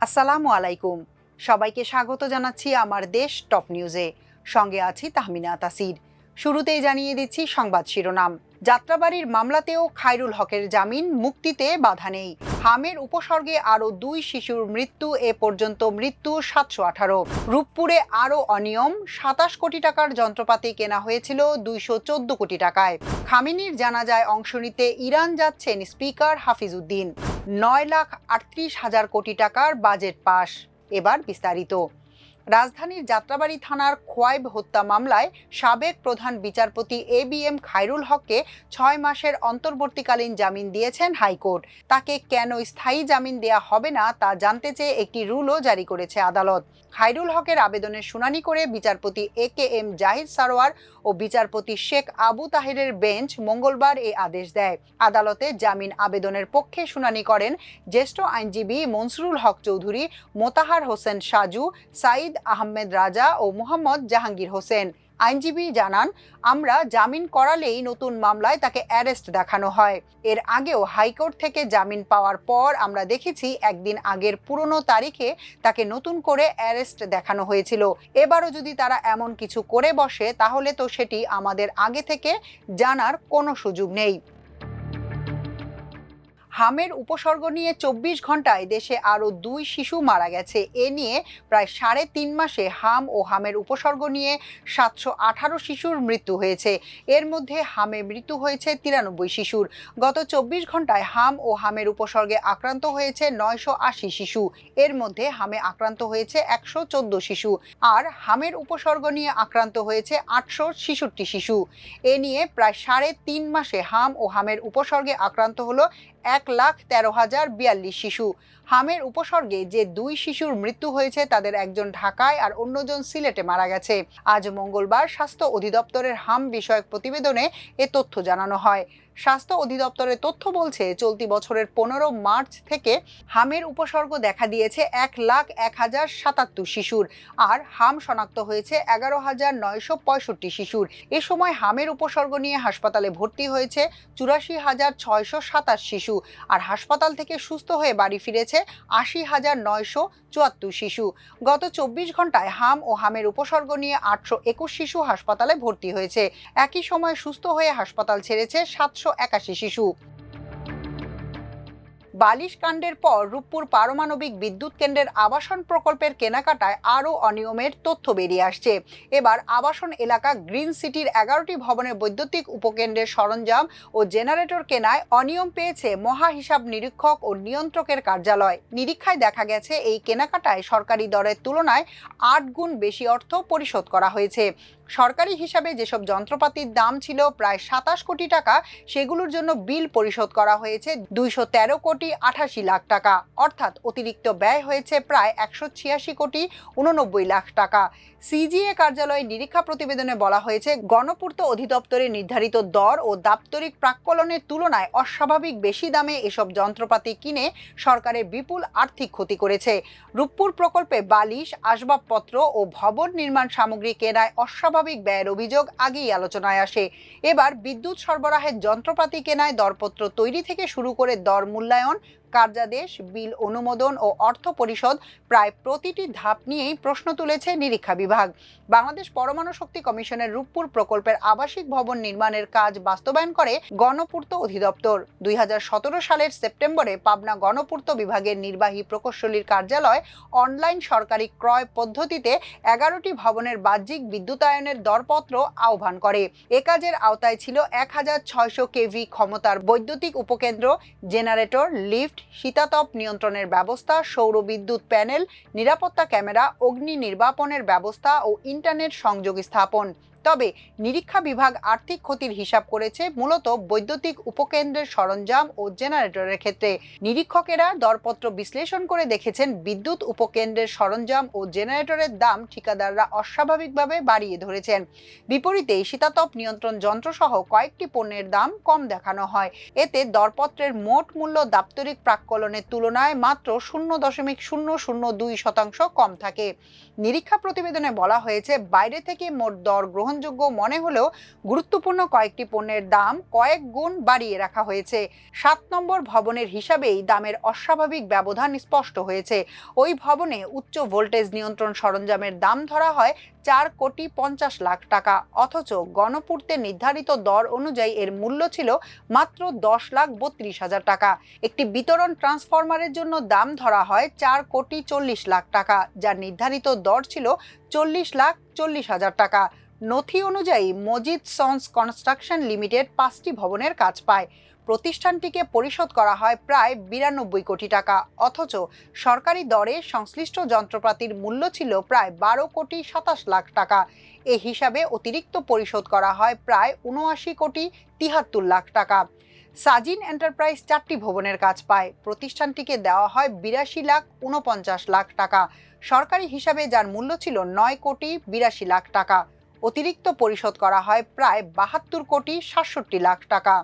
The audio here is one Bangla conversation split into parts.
আসসালামু আলাইকুম। সবাইকে স্বাগত জানাচ্ছি আমার দেশ টপ নিউজে। সঙ্গে আছি তাহমিনা তাসির। শুরুতেই জানিয়ে দিচ্ছি সংবাদ শিরোনাম। যাত্রাবাড়ির মামলাতেও খায়রুল হকের জামিন মুক্তিতে বাধা নেই। হামের উপসর্গে আরও 2 শিশুর মৃত্যু, এ পর্যন্ত মৃত্যু 718। রূপপুরে আরও অনিয়ম, 27 কোটি টাকার যন্ত্রপাতি কেনা হয়েছিল 214 কোটি টাকায়। খামেনির জানাজায় অংশ নিতে ইরান যাচ্ছেন স্পিকার হাফিজ উদ্দিন। 9,38,000 কোটি টাকার বাজেট পাস। এবার বিস্তারিত। রাজধানীর যাত্রাবাড়ি থানার খোয়াইব হত্যা মামলায় সাবেক প্রধান বিচারপতি ABM খায়রুল হককে 6 মাসের অন্তর্বর্তীকালীন জামিন দিয়েছেন হাইকোর্ট। তাকে কেন স্থায়ী জামিন দেয়া হবে না তা জানতে চেয়ে একটি রুলও জারি করেছে আদালত। খায়রুল হকের আবেদনের শুনানি করে বিচারপতি AKM জাহিদ সারোয়ার ও বিচারপতি শেখ আবু তাহেরের বেঞ্চ মঙ্গলবার এই আদেশ দেয়। আদালতে জামিন আবেদনের পক্ষে শুনানি করেন জ্যেষ্ঠ আইনজীবী মনসুরুল হক চৌধুরী, মোতাহার হোসেন সাজু, সাইদ আহমেদ রাজা ও মোহাম্মদ জাহাঙ্গীর হোসেন। আইনজীবী জানান, আমরা জামিন করালেই নতুন মামলায় তাকে অ্যারেস্ট দেখানো হয়। এর আগেও হাইকোর্ট থেকে জামিন পাওয়ার পর আমরা দেখেছি একদিন আগের পুরনো তারিখে তাকে নতুন করে অ্যারেস্ট দেখানো হয়েছিল। এবারও যদি তারা এমন কিছু করে বসে তাহলে তো সেটি আমাদের আগে থেকে জানার কোনো সুযোগ নেই। হামের উপসর্গ নিয়ে 24 ঘন্টায় দেশে আরও 2 শিশু মারা গেছে। এ নিয়ে প্রায় 3.5 মাসে হাম ও হামের উপসর্গ নিয়ে 718 শিশুর মৃত্যু হয়েছে। এর মধ্যে হামে মৃত্যু হয়েছে 93 শিশুর। গত 24 ঘন্টায় হাম ও হামের উপসর্গে আক্রান্ত হয়েছে 980 শিশু। এর মধ্যে হামে আক্রান্ত হয়েছে 114 শিশু আর হামের উপসর্গ নিয়ে আক্রান্ত হয়েছে 866 শিশু। এ নিয়ে প্রায় 3.5 মাসে হাম ও হামের উপসর্গে আক্রান্ত হলো 1,13,042 শিশু। হামের উপসর্গে যে 2 শিশুর মৃত্যু হয়েছে তাদের একজন ঢাকায় আর অন্যজন সিলেটে মারা গেছে। আজ মঙ্গলবার স্বাস্থ্য অধিদপ্তরের হাম বিষয়ক প্রতিবেদনে এ তথ্য জানানো হয়। স্বাস্থ্য অধিদপ্তরের তথ্য বলছে, চলতি বছরের 15 মার্চ থেকে হামের উপসর্গ দেখা দিয়েছে 1,01,077 শিশুর আর হাম শনাক্ত হয়েছে 11,965 শিশুর। এ সময় হামের উপসর্গ নিয়ে হাসপাতালে ভর্তি হয়েছে 84,627 শিশু আর হাসপাতাল থেকে সুস্থ হয়ে বাড়ি ফিরেছে 80,974 শিশু। গত 24 ঘন্টায় হাম ও হামের উপসর্গ নিয়ে 821 শিশু হাসপাতালে ভর্তি হয়েছে। একই সময় সুস্থ হয়ে হাসপাতাল ছেড়েছে 781 শিশু। বালিশ কাণ্ডের পর রূপপুর পারমাণবিক বিদ্যুৎ কেন্দ্রের আবাসন প্রকল্পের কেনাকাটায় আরও অনিয়মের তথ্য বেরিয়ে আসছে। এবার আবাসন এলাকা গ্রিন সিটির 11টি ভবনের বৈদ্যুতিক উপকেন্দ্রের সরঞ্জাম ও জেনারেটর কেনায় অনিয়ম পেয়েছে মহা হিসাব নিরীক্ষক ও নিয়ন্ত্রকের কার্যালয়। নিরীক্ষায় দেখা গেছে এই কেনাকাটায় সরকারি দরের তুলনায় 8 গুণ বেশি অর্থ পরিশোধ করা হয়েছে। সরকারি হিসাবে যেসব যন্ত্রপাতির দাম ছিল প্রায় 27 কোটি টাকা, সেগুলোর জন্য বিল পরিশোধ করা হয়েছে 213 কোটি 88 লাখ টাকা, অর্থাৎ অতিরিক্ত ব্যয় হয়েছে প্রায় 186 কোটি 89 লাখ টাকা। সিজিএ কার্যালয়ে নিরীক্ষা প্রতিবেদনে বলা হয়েছে, গণপূর্ত অধিদপ্তরে নির্ধারিত দর ও দাপ্তরিক প্রাক্কলনের তুলনায় অস্বাভাবিক বেশি দামে এসব যন্ত্রপাতি কিনে সরকারের বিপুল আর্থিক ক্ষতি করেছে। রূপপুর প্রকল্পে বালিশ, আসবাবপত্র ও ভবন নির্মাণ সামগ্রী কেনায় অস্বাভাবিক ব্যয়ের অভিযোগ আগেই আলোচনায় আসে। এবার বিদ্যুৎ সরবরাহের যন্ত্রপাতি কেনায় দরপত্র তৈরি থেকে শুরু করে দর মূল্যায়ন, কার্যাদেশ, বিল অনুমোদন ও অর্থ পরিশোধ প্রায় প্রতিটি ধাপ নিয়েই প্রশ্ন তুলেছে নিরীক্ষা বিভাগ। বাংলাদেশ পরমাণু শক্তি কমিশনের রূপপুর প্রকল্পের আবাসিক ভবন নির্মাণের কাজ বাস্তবায়ন করে গণপূর্ত অধিদপ্তর। 2017 সালের সেপ্টেম্বরে পাবনা গণপূর্ত বিভাগের নির্বাহী প্রকৌশলীর কার্যালয় অনলাইন সরকারি ক্রয় পদ্ধতিতে 11টি ভবনের বাহ্যিক বিদ্যুতায়নের দরপত্র আহ্বান করে। এ কাজের আওতায় ছিল 1,600 কেভি ক্ষমতার বৈদ্যুতিক উপকেন্দ্র, জেনারেটর, লিফট, শীতাতপ নিয়ন্ত্রণের ব্যবস্থা, সৌর বিদ্যুৎ প্যানেল, নিরাপত্তা ক্যামেরা, অগ্নি নির্বাপনের ব্যবস্থা ও ইন্টারনেট সংযোগ স্থাপন। তবে নিরীক্ষা বিভাগ আর্থিক ক্ষতির হিসাব করেছে মূলত বৈদ্যুতিক উপকেন্দ্রের সরঞ্জাম ও জেনারেটরের ক্ষেত্রে। নিরীক্ষকেরা দরপত্র বিশ্লেষণ করে দেখেছেন, বিদ্যুৎ উপকেন্দ্রের সরঞ্জাম ও জেনারেটরের দাম ঠিকাদাররা অস্বাভাবিকভাবে বাড়িয়ে ধরেছেন। বিপরীতে শীতাতপ নিয়ন্ত্রণ যন্ত্র সহ কয়েকটি পণ্যের দাম কম দেখানো হয়। এতে দরপত্রের মোট মূল্য দাপ্তরিক প্রাক্কলনের তুলনায় মাত্র 0.002% কম থাকে। নিরীক্ষা প্রতিবেদনে বলা হয়েছে, বাইরে থেকে মোট দর গ্রহণ গ্রহণযোগ্য মনে হলেও গুরুত্বপূর্ণ কয়েকটি পণ্যের দাম কয়েক গুণ বাড়িয়ে রাখা হয়েছে। 7 নম্বর ভবনের হিসাবেই দামের অস্বাভাবিক ব্যবধান স্পষ্ট হয়েছে। ওই ভবনে উচ্চ ভোল্টেজ নিয়ন্ত্রণ সরঞ্জামের দাম ধরা হয় 4,50,00,000 টাকা, অথচ গণপূর্তে নির্ধারিত দর অনুযায়ী এর মূল্য ছিল মাত্র 10,32,000 টাকা। একটি বিতরণ ট্রান্সফরমারের জন্য দাম ধরা হয় 4,40,00,000 টাকা, যার নির্ধারিত দর ছিল 40,40,000 টাকা। নথি অনুযায়ী মজিদ সন্স কনস্ট্রাকশন লিমিটেড 5টি ভবনের কাজ পায়। প্রতিষ্ঠানটিকে পরিশোধ করা হয় প্রায় 92 কোটি টাকা, অথচ সরকারি দরে সংশ্লিষ্ট যন্ত্রপাতির মূল্য ছিল প্রায় 12,27,00,000 টাকা। এ হিসাবে অতিরিক্ত পরিশোধ করা হয় প্রায় 79,73,00,000 টাকা। সাজিন এন্টারপ্রাইজ 4টি ভবনের কাজ পায়। প্রতিষ্ঠানটিকে দেওয়া হয় 82,49,00,000 টাকা, সরকারি হিসাবে যার মূল্য ছিল 9,82,00,000 টাকা। অতিরিক্ত পরিশোধ করা হয় প্রায় 72,67,00,000 টাকা।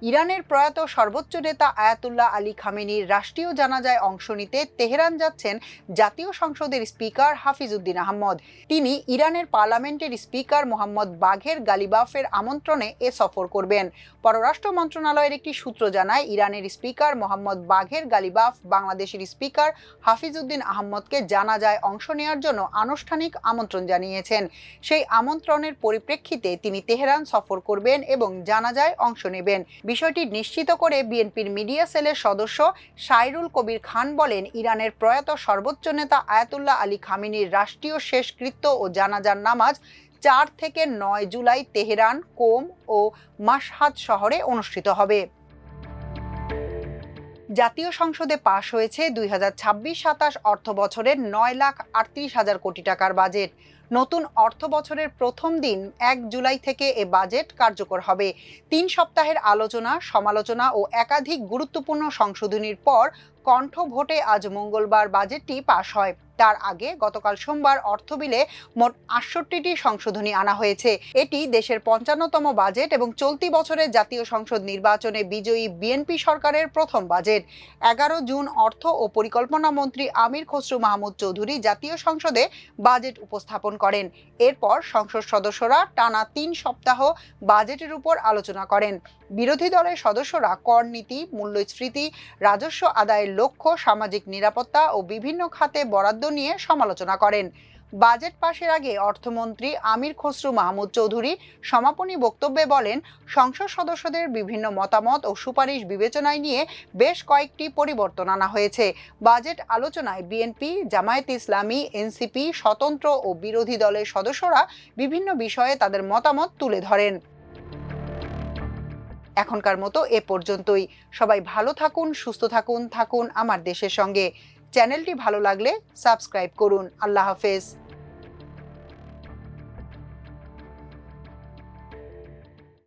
ইরানের প্রয়াত সর্বোচ্চ নেতা আয়াতুল্লাহ আলী খামেনির রাষ্ট্রীয় জানাজায় অংশ নিতে তেহরান যাচ্ছেন জাতীয় সংসদের স্পিকার হাফিজউদ্দিন আহমদ। তিনি ইরানের পার্লামেন্টের স্পিকার মোহাম্মদ বাঘের গালিবাফের আমন্ত্রণে এ সফর করবেন। পররাষ্ট্র মন্ত্রণালয়ের একটি সূত্র জানায়, ইরানের স্পিকার মোহাম্মদ বাঘের গালিবাফ বাংলাদেশের স্পিকার হাফিজউদ্দিন আহমদকে জানাজায় অংশ নেওয়ার জন্য আনুষ্ঠানিক আমন্ত্রণ জানিয়েছেন। সেই আমন্ত্রণের পরিপ্রেক্ষিতে তিনি তেহরান সফর করবেন এবং জানাজায় অংশ নেবেন। বিষয়টি নিশ্চিত করে বিএনপির মিডিয়া সেলের সদস্য সাইরুল কবির খান বলেন, ইরানের প্রয়াত সর্বোচ্চ নেতা আয়াতুল্লাহ আলী খামেনির রাষ্ট্রীয় শেষকৃত্য ও জানাজার নামাজ 4 থেকে 9 জুলাই তেহরান, কোম ও মাশহাদ শহরে অনুষ্ঠিত হবে। জাতীয় সংসদে পাশ হয়েছে 2026-27 অর্থ বছরের 9,38,000 কোটি টাকার বাজেট। নতুন অর্থ বছরের প্রথম দিন 1 জুলাই থেকে এ বাজেট কার্যকর হবে। 3 সপ্তাহের আলোচনা, সমালোচনা ও একাধিক গুরুত্বপূর্ণ সংশোধনীর পর কণ্ঠ ভোটে আজ মঙ্গলবার বাজেটটি পাশ হয়। তার আগে গতকাল সোমবার অর্থ বিলে মোট 68টি সংশোধনী আনা হয়েছে। এটি দেশের 55তম বাজেট এবং চলতি বছরের জাতীয় সংসদ নির্বাচনে বিজয়ী বিএনপি সরকারের প্রথম বাজেট। 11 জুন অর্থ ও পরিকল্পনা মন্ত্রী আমির খসরু মাহমুদ চৌধুরী জাতীয় সংসদে বাজেট উপস্থাপন করেন। এরপর সংসদ সদস্যরা টানা 3 সপ্তাহ বাজেটের উপর আলোচনা করেন। বিরোধী দলের সদস্যরা কর নীতি, মূল্যস্ফীতি, রাজস্ব আদায়ের লক্ষ্য, সামাজিক নিরাপত্তা ও বিভিন্ন খাতে বরাদ্দ নিয়ে সমালোচনা করেন। বাজেট পাশের আগে অর্থমন্ত্রী আমির খসরু মাহমুদ চৌধুরী সমাপনী বক্তব্যে বলেন, সংসদ সদস্যদের বিভিন্ন মতামত ও সুপারিশ বিবেচনায় নিয়ে বেশ কয়েকটি পরিবর্তন আনা হয়েছে। বাজেট আলোচনায় বিএনপি, জামায়াতে ইসলামী, এনসিপি, স্বতন্ত্র ও বিরোধী দলের সদস্যরা বিভিন্ন বিষয়ে তাদের মতামত তুলে ধরেন। এখনকার মতো এ পর্যন্তই। সবাই ভালো থাকুন, সুস্থ থাকুন আমার দেশের সঙ্গে। চ্যানেলটি ভালো লাগলে সাবস্ক্রাইব করুন। আল্লাহ হাফেজ।